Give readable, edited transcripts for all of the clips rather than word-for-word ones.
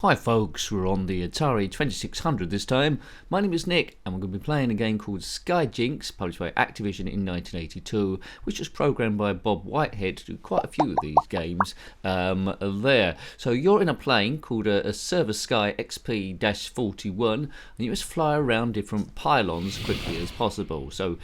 Hi folks, we're on the Atari 2600 this time. My name is Nick and we're going to be playing a game called Sky Jinx, published by Activision in 1982, which was programmed by Bob Whitehead to do quite a few of these games there. So you're in a plane called a Server Sky XP-41 and you just fly around different pylons as quickly as possible. So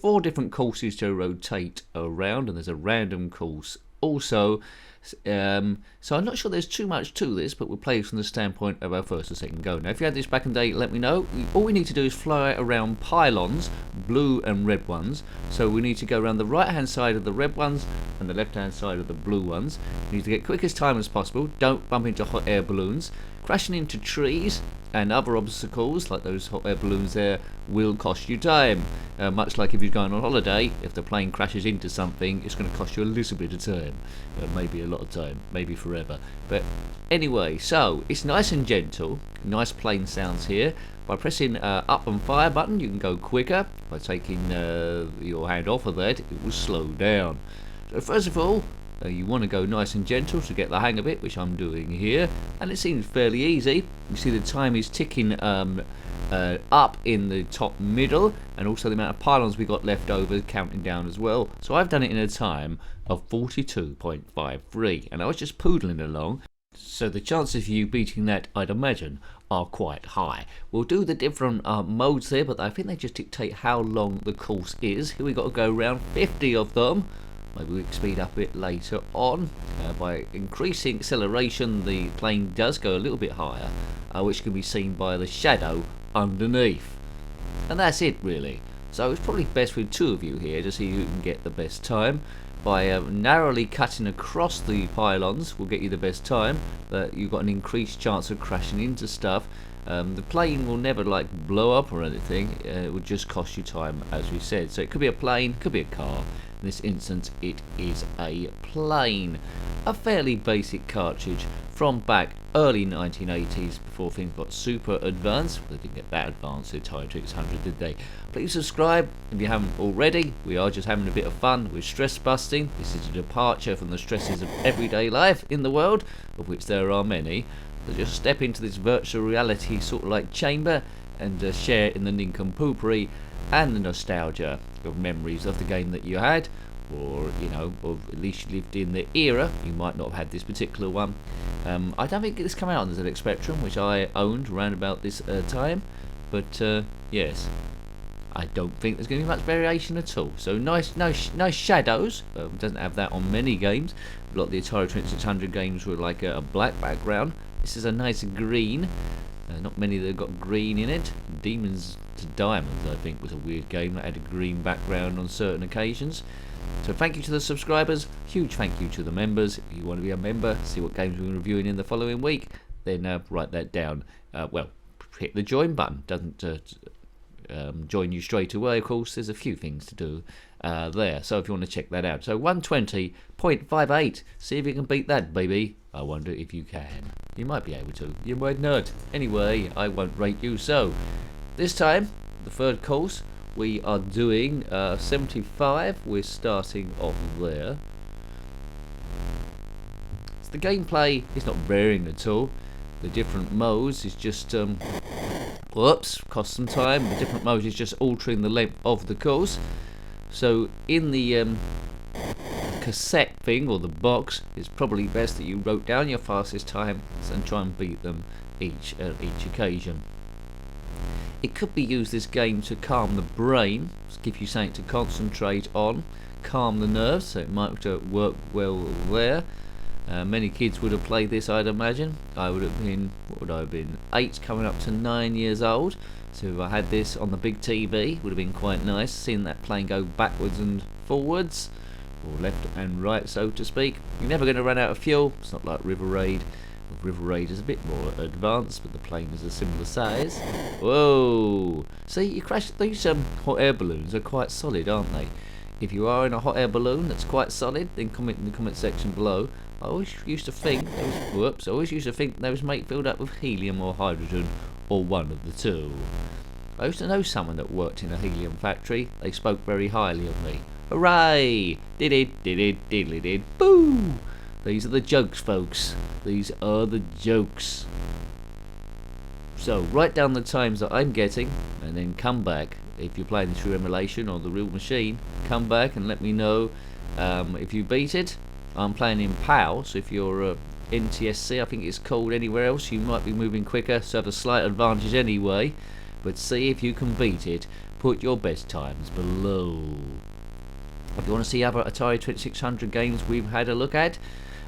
four different courses to rotate around, and there's a random course also. So I'm not sure there's too much to this, but we'll play from the standpoint of our first or second go. Now, if you had this back in the day, let me know. All we need to do is fly around pylons, blue and red ones. So we need to go around the right-hand side of the red ones and the left-hand side of the blue ones. We need to get quick as time as possible. Don't bump into hot air balloons. Crashing into trees and other obstacles like those hot air balloons there will cost you time. Much like if you're going on holiday, if the plane crashes into something, it's going to cost you a little bit of time. Maybe a lot of time, maybe forever. But anyway, so it's nice and gentle, nice plane sounds here. By pressing up and fire button, you can go quicker. By taking your hand off of that, it will slow down. So first of all, you want to go nice and gentle to get the hang of it, which I'm doing here, and it seems fairly easy. You see the time is ticking up in the top middle, and also the amount of pylons we got left over counting down as well. So I've done it in a time of 42.53, and I was just poodling along, so the chances of you beating that, I'd imagine, are quite high. We'll do the different modes there, but I think they just dictate how long the course is. Here we got to go around 50 of them. Maybe we can speed up a bit later on. By increasing acceleration, the plane does go a little bit higher, which can be seen by the shadow underneath. And that's it really. So it's probably best with two of you here to see who can get the best time. By narrowly cutting across the pylons will get you the best time, but you've got an increased chance of crashing into stuff. The plane will never like blow up or anything, it will just cost you time, as we said. So it could be a plane, could be a car. In this instance it is a plane. A fairly basic cartridge from back early 1980s before things got super advanced. They didn't get that advanced with Atari 2600, did they? Please subscribe if you haven't already. We are just having a bit of fun with stress busting. This is a departure from the stresses of everyday life in the world, of which there are many. So just step into this virtual reality sort of like chamber and share in the nincompoopery and the nostalgia of memories of the game that you had, or you know, or at least you lived in the era. You might not have had this particular one. I don't think this came out on the ZX Spectrum, which I owned around about this time, but yes, I don't think there's going to be much variation at all. So nice shadows. Doesn't have that on many games. A lot of the Atari 2600 games were like a black background. This is a nice green. Not many that have got green in it. Demons to Diamonds, I think, was a weird game that had a green background on certain occasions. So thank you to the subscribers. Huge thank you to the members. If you want to be a member, see what games we're reviewing in the following week, then write that down. Well, hit the join button. Doesn't join you straight away, of course. There's a few things to do there. So if you want to check that out. So 120.58. See if you can beat that, baby. I wonder if you can. You might be able to. You might not. Anyway, I won't rate you. So this time, the third course, we are doing 75. We're starting off there. So the gameplay is not varying at all. The different modes is just whoops, cost some time. The different modes is just altering the length of the course. So in the cassette thing, or the box, it's probably best that you wrote down your fastest time and try and beat them each occasion. It could be used, this game, to calm the brain, give you something to concentrate on, calm the nerves, so it might work well there. Many kids would have played this, I'd imagine. I would have been, what would I have been, 8 coming up to 9 years old. So if I had this on the big TV, it would have been quite nice, seeing that plane go backwards and forwards, or left and right, so to speak. You're never going to run out of fuel. It's not like River Raid. River Raid is a bit more advanced, but the plane is a similar size. Whoa! See, you crash. These hot air balloons are quite solid, aren't they? If you are in a hot air balloon that's quite solid, then comment in the comment section below. I always used to think they was made filled up with helium or hydrogen, or one of the two. I used to know someone that worked in a helium factory. They spoke very highly of me. Hooray! Did it, boo! These are the jokes, folks. These are the jokes. So write down the times that I'm getting, and then come back. If you're playing through emulation or the real machine, come back and let me know if you beat it. I'm playing in PAL, so if you're NTSC, I think it's called anywhere else, you might be moving quicker, so have a slight advantage anyway. But see if you can beat it. Put your best times below. If you want to see other Atari 2600 games we've had a look at,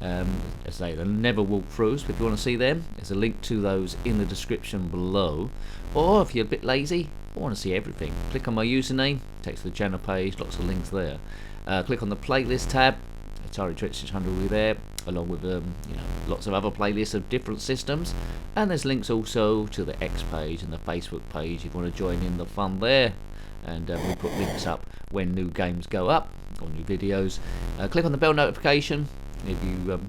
as I say, they're never walkthroughs, but if you want to see them, there's a link to those in the description below. Or if you're a bit lazy, I want to see everything, click on my username, takes to the channel page, lots of links there. Click on the playlist tab, Atari 2600 will be there, along with lots of other playlists of different systems, and there's links also to the X page and the Facebook page if you want to join in the fun there. And we put links up when new games go up or new videos. Click on the bell notification if you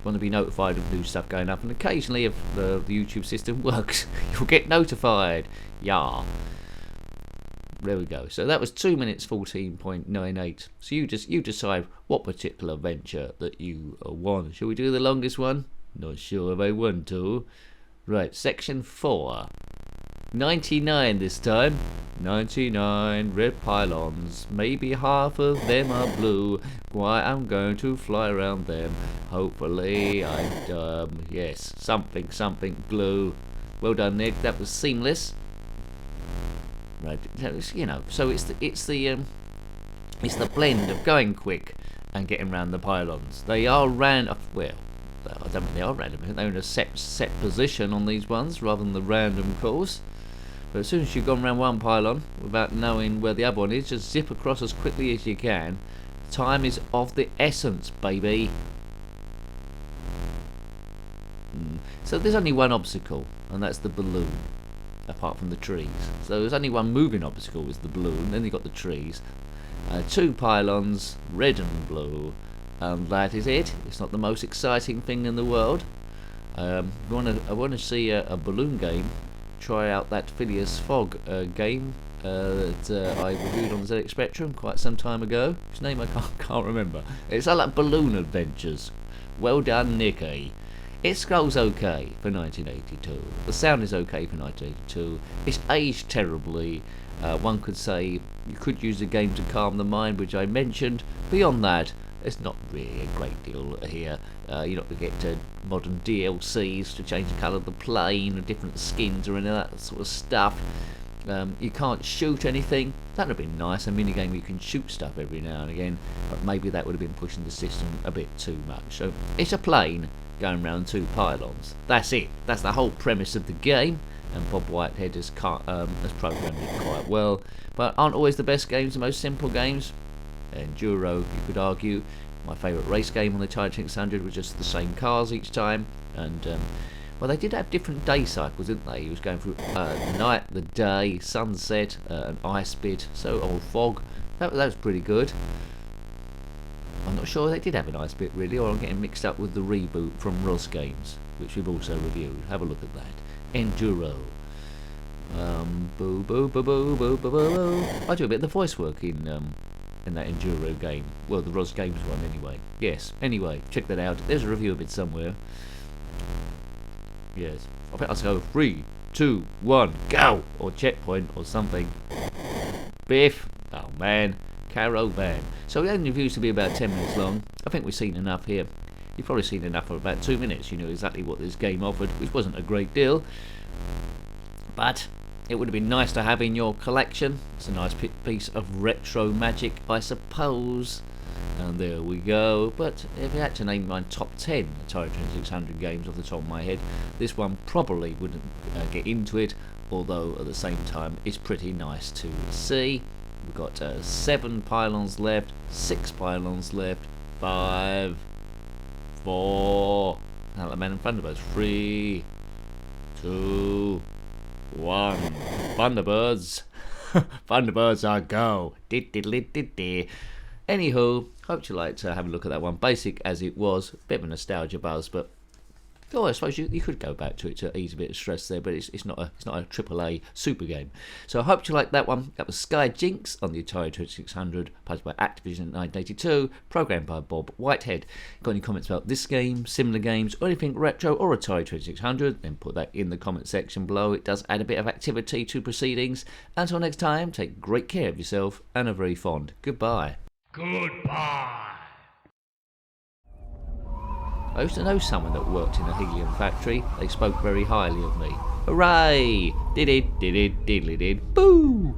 want to be notified of new stuff going up, and occasionally if the YouTube system works you'll get notified. Yeah, there we go. So that was 2 minutes 14.98. So you decide what particular venture that you want. Shall we do the longest one? Not sure if I want to. Right, section 4. 99 this time. 99 red pylons. Maybe half of them are blue. Why, I'm going to fly around them. Hopefully yes, something blue. Well done, Nick. That was seamless. Right, so it's the blend of going quick and getting around the pylons. They are random. Well, I don't think they are random. I think they're in a set position on these ones rather than the random course. But as soon as you've gone around one pylon without knowing where the other one is, just zip across as quickly as you can. Time is of the essence, baby. So there's only one obstacle, and that's the balloon. Apart from the trees, so there's only one moving obstacle, is the balloon. Then you've got the trees, 2 pylons, red and blue, and that is it. It's not the most exciting thing in the world. I want to see a balloon game. Try out that Phileas Fogg game that I reviewed on ZX Spectrum quite some time ago. His name I can't remember. It's like Balloon Adventures. Well done, Nicky. It scrolls okay for 1982. The sound is okay for 1982. It's aged terribly. One could say you could use the game to calm the mind, which I mentioned. Beyond that, it's not really a great deal here. You're not going to get to modern DLCs to change the colour of the plane, or different skins, or any of that sort of stuff. You can't shoot anything. That would have been nice, a minigame where you can shoot stuff every now and again, but maybe that would have been pushing the system a bit too much. So it's a plane going around 2 pylons. That's it. That's the whole premise of the game, and Bob Whitehead has programmed it quite well. But aren't always the best games the most simple games? Enduro, you could argue. My favourite race game on the Atari 2600 was just the same cars each time, and well, they did have different day cycles, didn't they? He was going through the night, the day, sunset, an ice bit, or fog. That was pretty good. I'm not sure they did have an ice bit really, or I'm getting mixed up with the reboot from Ross Games, which we've also reviewed. Have a look at that. Enduro. Boo boo boo boo boo boo boo. I do a bit of the voice work in that Enduro game. Well, the Ross Games one anyway. Yes. Anyway, check that out. There's a review of it somewhere. Yes. I think I'll go 3, 2, 1, go! Or checkpoint or something. Biff. Oh man. Caravan. So the only reviews to be about 10 minutes long. I think we've seen enough here. You've probably seen enough for about 2 minutes. You know exactly what this game offered, which wasn't a great deal. But it would have been nice to have in your collection. It's a nice piece of retro magic, I suppose. And there we go. But if I had to name my top 10 Atari 2600 games off the top of my head, this one probably wouldn't get into it, although at the same time it's pretty nice to see. We've got 7 pylons left, 6 pylons left, 5, 4, now the man in front of us, 3, 2, 1, Thunderbirds. Thunderbirds are go. Anywho, hope you liked to have a look at that one. Basic as it was, bit of a nostalgia buzz, but Oh, I suppose you could go back to it to ease a bit of stress there, but it's not a AAA super game. So I hope you liked that one. That was Sky Jinx on the Atari 2600, published by Activision in 1982, programmed by Bob Whitehead. Got any comments about this game, similar games, or anything retro or Atari 2600? Then put that in the comment section below. It does add a bit of activity to proceedings. Until next time, take great care of yourself and are very fond. Goodbye. Goodbye. I used to know someone that worked in a helium factory. They spoke very highly of me. Hooray! Did it, diddly did, boo!